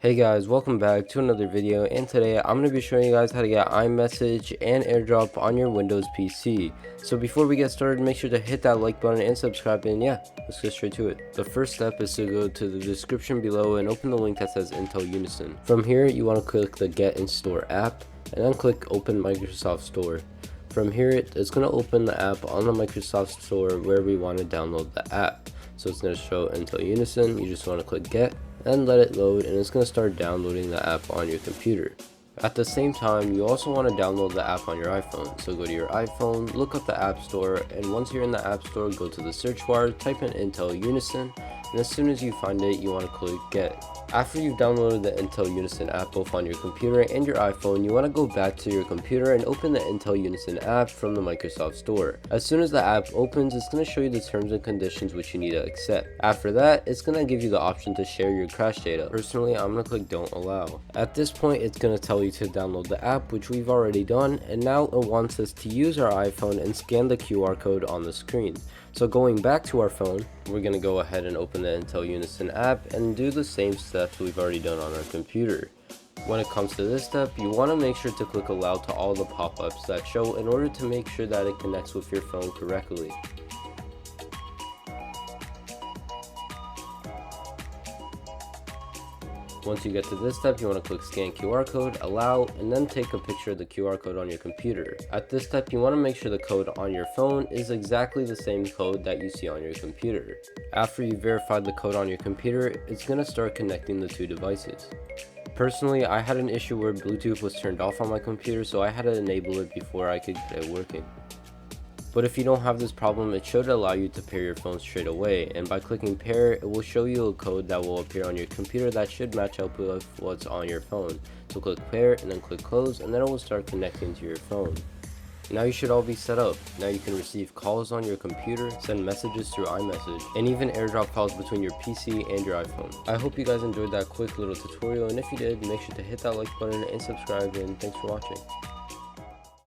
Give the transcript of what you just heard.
Hey guys, welcome back to another video, and today I'm going to be showing you guys how to get iMessage and Airdrop on your Windows PC. So before we get started, make sure to hit that like button and subscribe, and yeah, let's get straight to it. The first step is to go to the description below and open the link that says Intel Unison. From here, you want to click the Get and Store app, and then click Open Microsoft Store. From here, it's going to open the app on the Microsoft Store where we want to download the app. So it's going to show Intel Unison. You just want to click Get and let it load, and it's going to start downloading the app on your computer. At the same time, you also want to download the app on your iPhone. So go to your iPhone, look up the App Store, and once you're in the App Store, go to the search bar, type in Intel Unison, and as soon as you find it, you want to click Get. After you've downloaded the Intel Unison app both on your computer and your iPhone, you want to go back to your computer and open the Intel Unison app from the Microsoft Store. As soon as the app opens, it's going to show you the terms and conditions which you need to accept. After that, it's going to give you the option to share your crash data. Personally, I'm going to click Don't Allow. At this point, it's going to tell you to download the app, which we've already done, and now it wants us to use our iPhone and scan the QR code on the screen. So going back to our phone, we're going to go ahead and open the Intel Unison app and do the same steps we've already done on our computer. When it comes to this step, you want to make sure to click allow to all the pop-ups that show in order to make sure that it connects with your phone correctly. Once you get to this step, you want to click scan QR code, allow, and then take a picture of the QR code on your computer. At this step, you want to make sure the code on your phone is exactly the same code that you see on your computer. After you verified the code on your computer, it's going to start connecting the two devices. Personally, I had an issue where Bluetooth was turned off on my computer, so I had to enable it before I could get it working. But if you don't have this problem, it should allow you to pair your phone straight away, and by clicking pair, it will show you a code that will appear on your computer that should match up with what's on your phone. So click pair and then click close, and then it will start connecting to your phone. Now you should all be set up. Now you can receive calls on your computer, send messages through iMessage, and even airdrop calls between your PC and your iPhone. I hope you guys enjoyed that quick little tutorial, and if you did, make sure to hit that like button and subscribe, and thanks for watching.